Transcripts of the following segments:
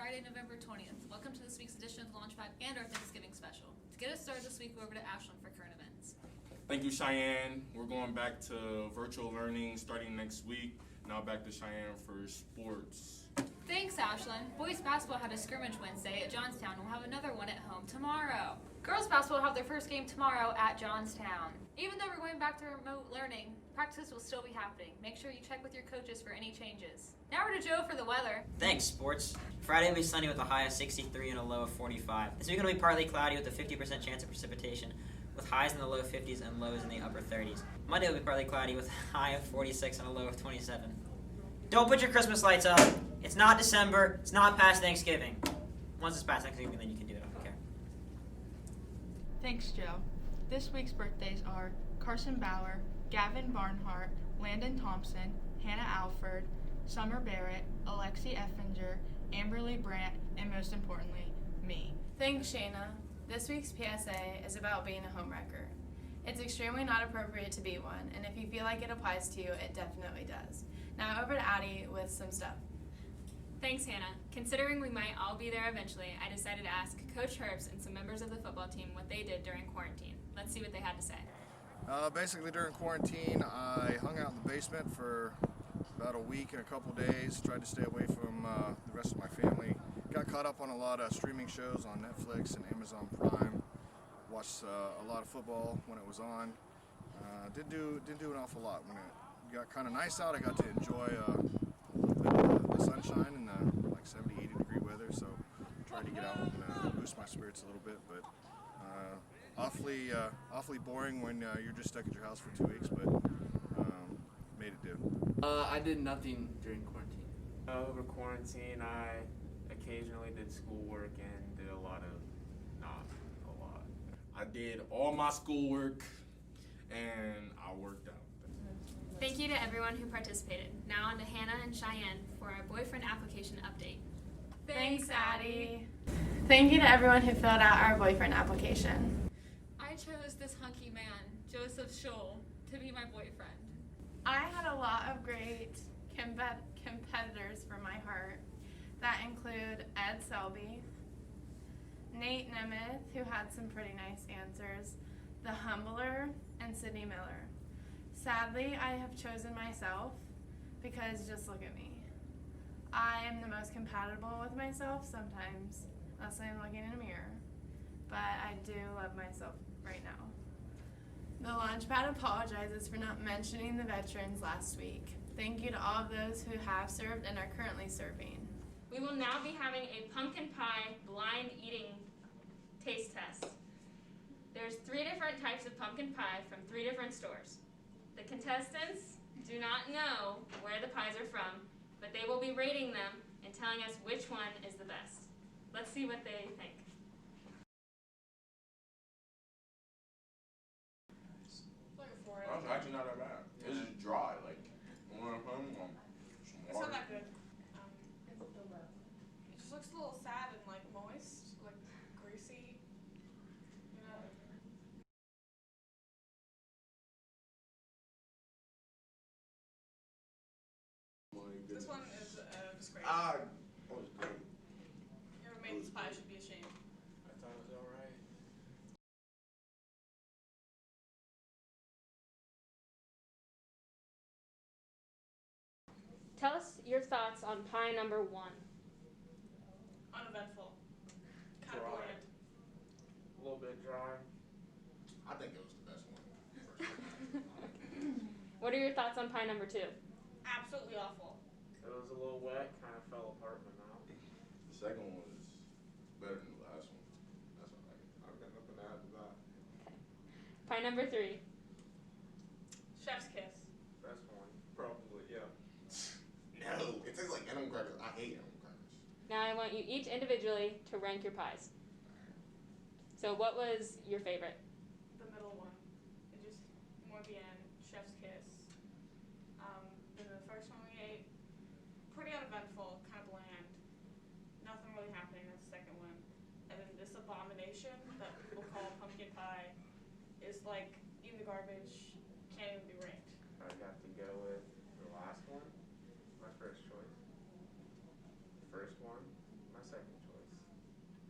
Friday, November 20th. Welcome to this week's edition of Launchpad and our Thanksgiving special. To get us started this week, we're over to Ashland for current events. Thank you, Cheyenne. We're going back to virtual learning starting next week. Now back to Cheyenne for sports. Thanks, Ashland. Boys basketball had a scrimmage Wednesday at Johnstown. We'll have another one at home tomorrow. Girls basketball will have their first game tomorrow at Johnstown. Even though we're going back to remote learning, practices will still be happening. Make sure you check with your coaches for any changes. Now we're to Joe for the weather. Thanks, sports. Friday will be sunny with a high of 63 and a low of 45. This week will be partly cloudy with a 50% chance of precipitation, with highs in the low 50s and lows in the upper 30s. Monday will be partly cloudy with a high of 46 and a low of 27. Don't put your Christmas lights up. It's not December. It's not past Thanksgiving. Once it's past Thanksgiving, then you can do it. I don't care. Thanks, Joe. This week's birthdays are Carson Bauer, Gavin Barnhart, Landon Thompson, Hannah Alford, Summer Barrett, Alexi Effinger, Amberly Brandt, and most importantly, me. Thanks, Shayna. This week's PSA is about being a homewrecker. It's extremely not appropriate to be one, and if you feel like it applies to you, it definitely does. Now over to Addie with some stuff. Thanks, Hannah. Considering we might all be there eventually, I decided to ask Coach Herbst and some members of the football team what they did during quarantine. Let's see what they had to say. Basically, during quarantine, I hung out in the basement for about a week and a couple days, tried to stay away from the rest of my family. Got caught up on a lot of streaming shows on Netflix and Amazon Prime. Watched a lot of football when it was on. Didn't do an awful lot. When it got kind of nice out, I got to enjoy a little bit of the sunshine and the like 70, 80 degree weather, so tried to get out and boost my spirits a little bit. But awfully boring when you're just stuck at your house for 2 weeks, but made it do. I did nothing during quarantine. Over quarantine, I occasionally did schoolwork and did not a lot. I did all my schoolwork and I worked out. Thank you to everyone who participated. Now on to Hannah and Cheyenne for our boyfriend application update. Thanks, Addie. Thank you to everyone who filled out our boyfriend application. I chose this hunky man, Joseph Scholl, to be my boyfriend. I had a lot of great competitors for my heart that include Ed Selby, Nate Nemeth, who had some pretty nice answers, The Humbler, and Sydney Miller. Sadly, I have chosen myself because just look at me. I am the most compatible with myself sometimes, unless I'm looking in a mirror, but I do love myself right now. The Launchpad apologizes for not mentioning the veterans last week. Thank you to all of those who have served and are currently serving. We will now be having a pumpkin pie blind eating taste test. There's 3 different types of pumpkin pie from 3 different stores. The contestants do not know where the pies are from, but they will be rating them and telling us which one is the best. Let's see what they think. That's actually not that bad. It's just dry, like It's not that good. It just looks a little sad and like moist, like greasy. You know. This one is a disgrace. that was great. Whoever made this pie should be ashamed. I thought it was alright. Tell us your thoughts on pie number 1. Uneventful. Kind of Dry. bland. A little bit dry. I think it was the best one. What are your thoughts on pie number 2? Absolutely awful. It was a little wet, kind of fell apart in my mouth. The second one was better than the last one. That's what I've got nothing to add to that. Pie number 3. Chef's kiss. Best one, probably, yeah. No, it tastes like animal crackers. I hate animal crackers. Now I want you each individually to rank your pies. So what was your favorite? The middle one. It just more the end. Chef's kiss. Then the first one we ate, pretty uneventful, kind of bland. Nothing really happening in the second one. And then this abomination that people call pumpkin pie is like in the garbage, can't even be ranked. I'd have to go with the last one, my first choice. The first one, my second choice.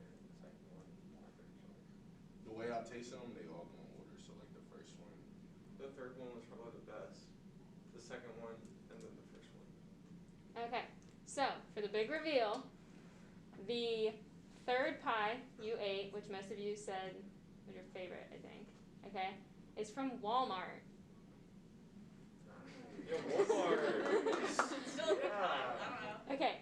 And the second one, my third choice. The way I taste them, they all go in order. So like the first one. The third one was probably the best. The second one, and then the first one. Okay, so for the big reveal, the third pie you ate, which most of you said was your favorite, I think, okay, is from Walmart. Yeah, Walmart. Still a good pie. I don't know. Okay,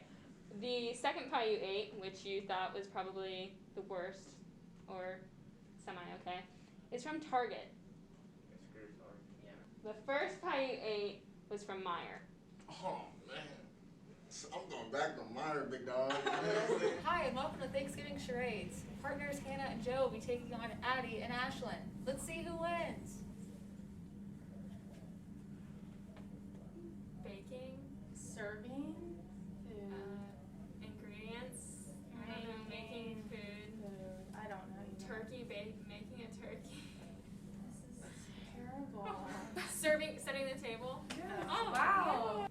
the second pie you ate, which you thought was probably the worst, or semi-okay, is from Target. The first pie you ate was from Meijer. Oh man, I'm going back to Meyer, big dog. Hi, and welcome to Thanksgiving Charades. Partners Hannah and Joe will be taking on Addie and Ashlyn. Let's see who wins. Baking, Serving food. ingredients, I don't know, making food, I don't know. making a turkey, This is terrible. setting the table. Yeah. Oh, Wow.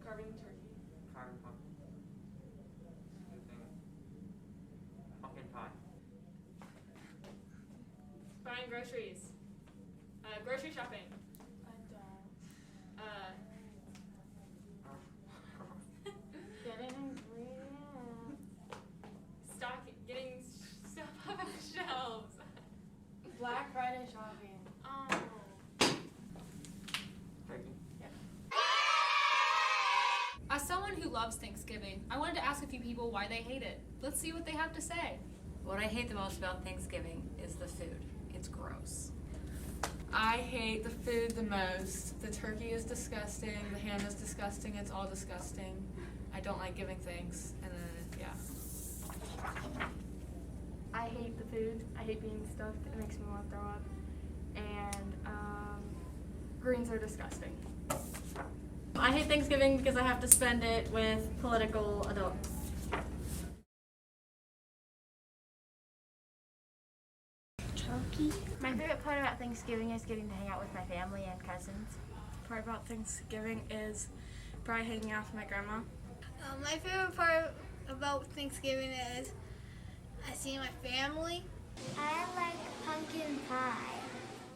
Carving turkey. Carving pumpkin. Scooping pumpkin pie. Buying groceries. Grocery shopping. I don't. Getting ingredients. Getting stuff off of the shelves. Black Friday shopping. Oh. Turkey. As someone who loves Thanksgiving, I wanted to ask a few people why they hate it. Let's see what they have to say. What I hate the most about Thanksgiving is the food. It's gross. I hate the food the most. The turkey is disgusting, the ham is disgusting, it's all disgusting. I don't like giving thanks, and then, yeah. I hate the food. I hate being stuffed. It makes me want to throw up. And greens are disgusting. I hate Thanksgiving because I have to spend it with political adults. Turkey. My favorite part about Thanksgiving is getting to hang out with my family and cousins. Part about Thanksgiving is probably hanging out with my grandma. My favorite part about Thanksgiving is I see my family. I like pumpkin pie.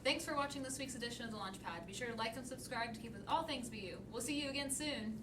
Thanks for watching this week's edition of the Launchpad. Be sure to like and subscribe to keep with all things BU. We'll see you again soon.